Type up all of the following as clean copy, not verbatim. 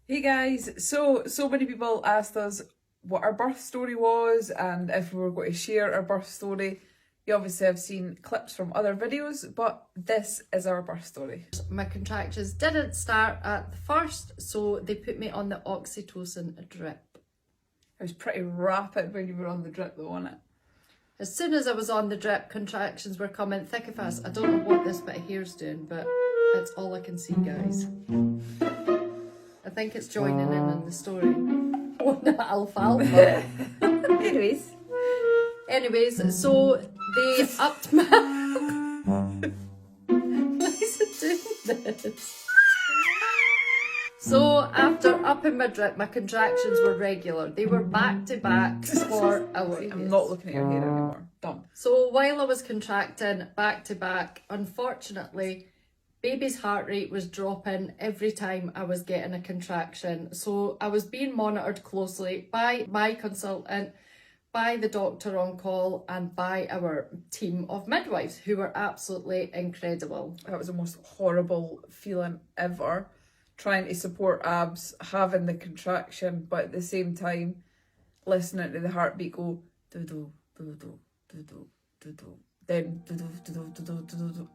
Hey guys, so many people asked us what our birth story was and if we were going to share our birth story. You obviously have seen clips from other videos, but this is our birth story. My contractions didn't start at the first, so they put me on the oxytocin drip. It was pretty rapid when you were on the drip though, wasn't it? As soon as I was on the drip, contractions were coming thick and fast. I don't know what this bit of hair's doing, but that's all I can see, guys. I think it's joining in the story. Oh, no, alfalfa. Anyways, so they upped my... Why is it doing this? So after upping my drip, my contractions were regular. They were back to back for hours. I'm not looking at your hair anymore. Done. So while I was contracting back to back, unfortunately, baby's heart rate was dropping every time I was getting a contraction. So I was being monitored closely by my consultant, by the doctor on call, and by our team of midwives, who were absolutely incredible. That was the most horrible feeling ever. Trying to support Abs, having the contraction, but at the same time, listening to the heartbeat go do-do, do-do, do-do, do-do. Then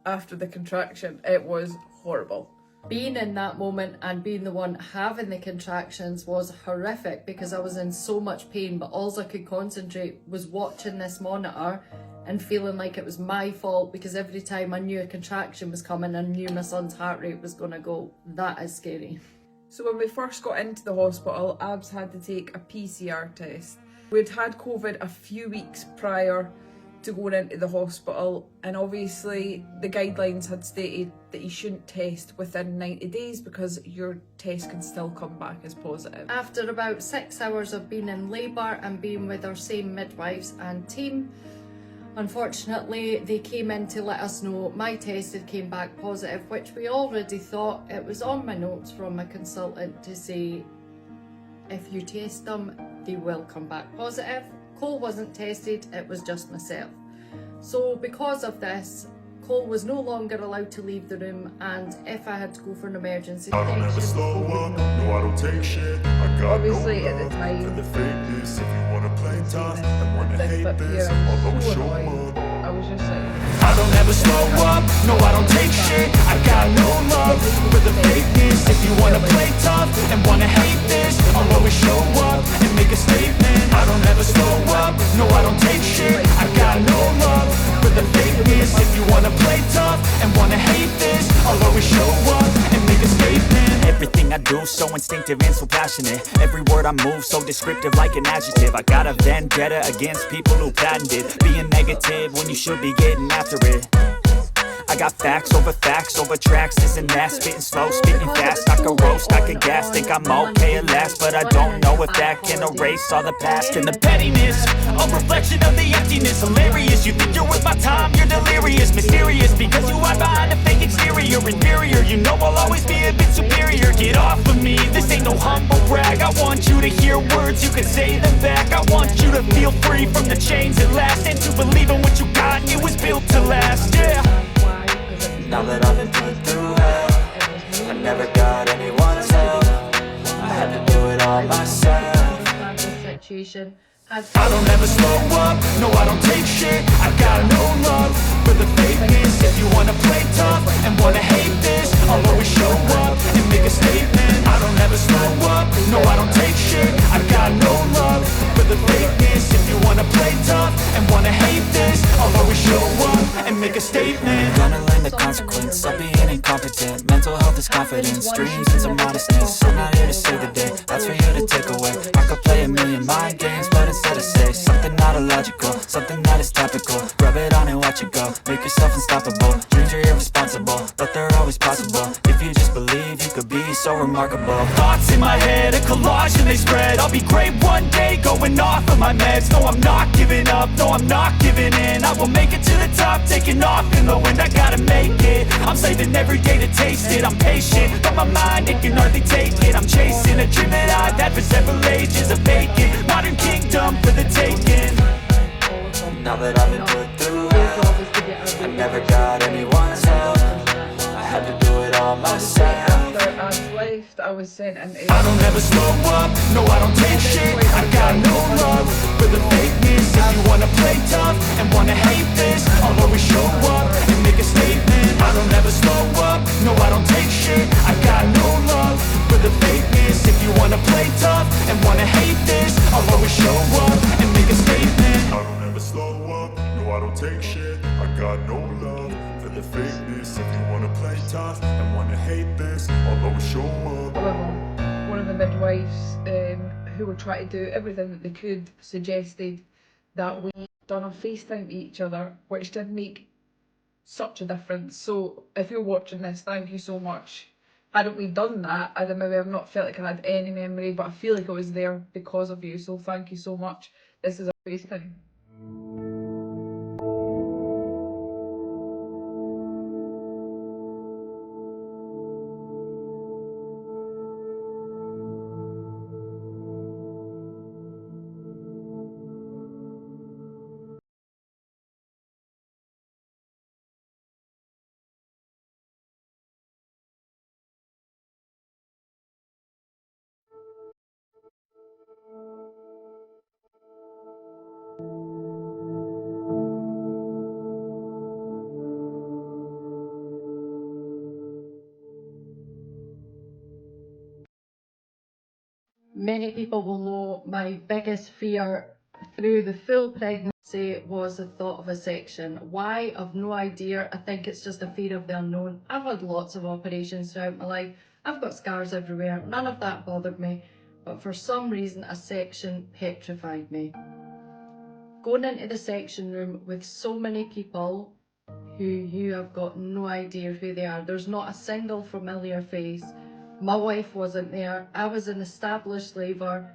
after the contraction, it was horrible. Being in that moment and being the one having the contractions was horrific because I was in so much pain, but all I could concentrate was watching this monitor and feeling like it was my fault because every time I knew a contraction was coming, I knew my son's heart rate was going to go. That is scary. So when we first got into the hospital, Abs had to take a PCR test. We'd had COVID a few weeks prior to going into the hospital, and obviously the guidelines had stated that you shouldn't test within 90 days because your test can still come back as positive. After about 6 hours of being in labour and being with our same midwives and team, unfortunately they came in to let us know my test had came back positive, which we already thought. It was on my notes from my consultant to say if you test them they will come back positive. Cole wasn't tested, it was just myself. So because of this, Cole was no longer allowed to leave the room, and if I had to go for an emergency I don't ever slow up, no I don't take shit. I got Obviously, no at the love time, for the fakeness. If you wanna play tough and wanna this hate bit this, here I'll always was so show annoying. up. I was just like, I don't ever slow up, no I don't take shit. I got no love for the fakeness. If you wanna play tough and wanna hate this, I'll always show up and make a statement. I don't ever slow up, no I don't take shit. I got no love for the fakeness. If you wanna play tough and wanna hate this, I'll always show up and make a statement. Everything I do so instinctive and so passionate. Every word I move so descriptive like an adjective. I got a vendetta against people who patented being negative when you should be getting after it. I got facts over tracks, this and that. Spitting slow, spitting fast, I can roast, I can gas. Think I'm okay at last, but I don't know if that can erase all the past. And the pettiness, a reflection of the emptiness. Hilarious, you think you're worth my time, you're delirious. Mysterious, because you hide behind a fake exterior. Inferior, you know I'll always be a bit superior. Get off of me, this ain't no humble brag. I want you to hear words, you can say them back. I want you to feel free from the chains that last, and to believe in what you got, it was built to last, yeah. Now that I've been put through hell, I never got anyone's help. I had to do it all myself. situation. I don't ever slow up, no I don't take shit. I got no love for the fakeness. If you wanna play tough and wanna hate this, I'll always show up and make a statement. I don't ever slow up, no I don't take shit. I got no love for the fakeness. If you wanna play tough and wanna hate this, I'll always show up and make a statement. Gonna learn the consequence of being incompetent. Mental health is confidence, dreams and some modestness. I'm not here to save the day, that's for you to take away. I could play a million mind games, but instead of say something not illogical, something that is topical. Rub it on and watch it go, make yourself unstoppable. Dreams are irresponsible, but they're always possible. If you just believe, you could be so remarkable. Thoughts in my head, a collage and they spread. I'll be great one day, going off of my meds. No, I'm not giving up, no, I'm not giving in. I will make it to the top, taking off in the wind. I gotta make it, I'm saving every day to taste it. I'm patient, but my mind, it can hardly take it. I'm chasing a dream that I've had for several ages. A vacant, modern kingdom for the taking. Now that I've been put through hell, I never got anyone's help. I had to do it all myself. after Abs left, I was sent into. I don't ever slow up, no I don't take shit. I got no love for the fakeness. If you wanna play tough and wanna hate this, I'll always show up and make a statement. I don't ever slow up, no I don't take shit. I got no love for the fakeness. If you wanna play tough and wanna hate this, I'll always show up and make a statement. I don't ever slow up, no I don't take shit. I got no love for the fakeness. If you wanna play tough and wanna hate this, I'll always show up. However, one of the midwives who were trying to do everything that they could suggested that we done a FaceTime to each other, which did make such a difference. So if you're watching this, thank you so much. Hadn't we done that, I'd maybe have not felt like I had any memory, but I feel like I was there because of you. So thank you so much. This is a FaceTime. Many people will know my biggest fear through the full pregnancy was the thought of a section. Why? I've no idea. I think it's just a fear of the unknown. I've had lots of operations throughout my life. I've got scars everywhere. None of that bothered me. But for some reason, a section petrified me. Going into the section room with so many people who you have got no idea who they are. There's not a single familiar face. My wife wasn't there. I was in established labour,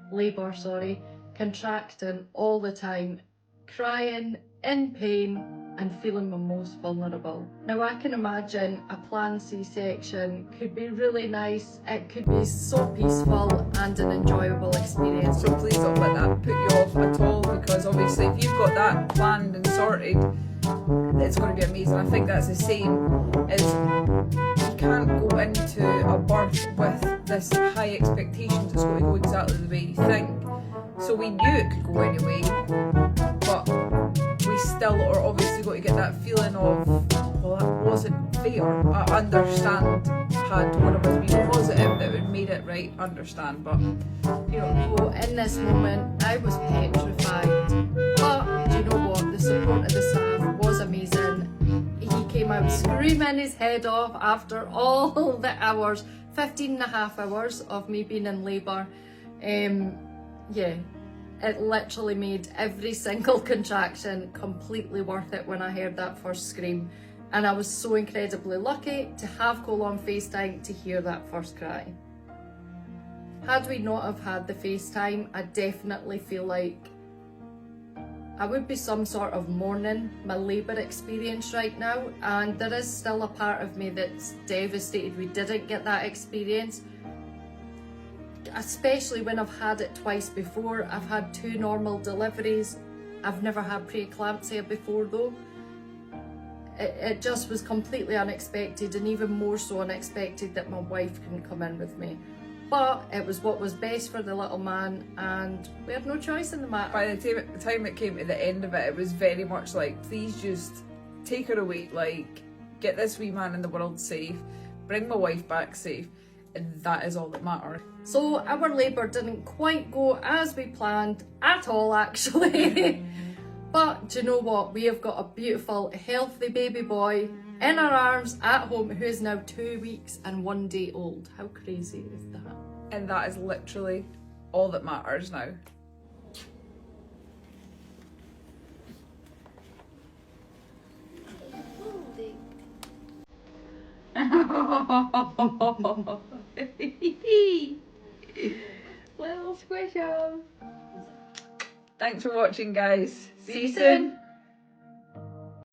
contracting all the time, crying, in pain, and feeling my most vulnerable. Now I can imagine a planned C-section could be really nice. It could be so peaceful and an enjoyable experience. So please don't let that put you off at all, because obviously if you've got that planned and sorted, it's going to be amazing. I think that's the same as you can't go into a birth with this high expectations it's going to go exactly the way you think. So we knew it could go anyway, but we still are obviously going to get that feeling of, well, that wasn't fair. I understand had one of us been positive that would made it right, understand, but you know. So in this moment I was petrified, but do you know what, the support of the staff was amazing. He came out screaming his head off after all the hours, 15.5 hours of me being in labour. Yeah, it literally made every single contraction completely worth it when I heard that first scream. And I was so incredibly lucky to have Cole on FaceTime to hear that first cry. Had we not have had the FaceTime, I definitely feel like I would be some sort of mourning my labour experience right now, and there is still a part of me that's devastated we didn't get that experience, especially when I've had it twice before. I've had 2 normal deliveries. I've never had preeclampsia before though. It just was completely unexpected, and even more so unexpected that my wife couldn't come in with me. But it was what was best for the little man, and we had no choice in the matter. By the time it came to the end of it, it was very much like, please just take her away, like, get this wee man in the world safe, bring my wife back safe, and that is all that mattered. So our labour didn't quite go as we planned at all, actually. But do you know what? We have got a beautiful, healthy baby boy in our arms at home who is now 2 weeks and 1 day old. How crazy is that? And that is literally all that matters now. Little squish 'em. Thanks for watching, guys. See you soon.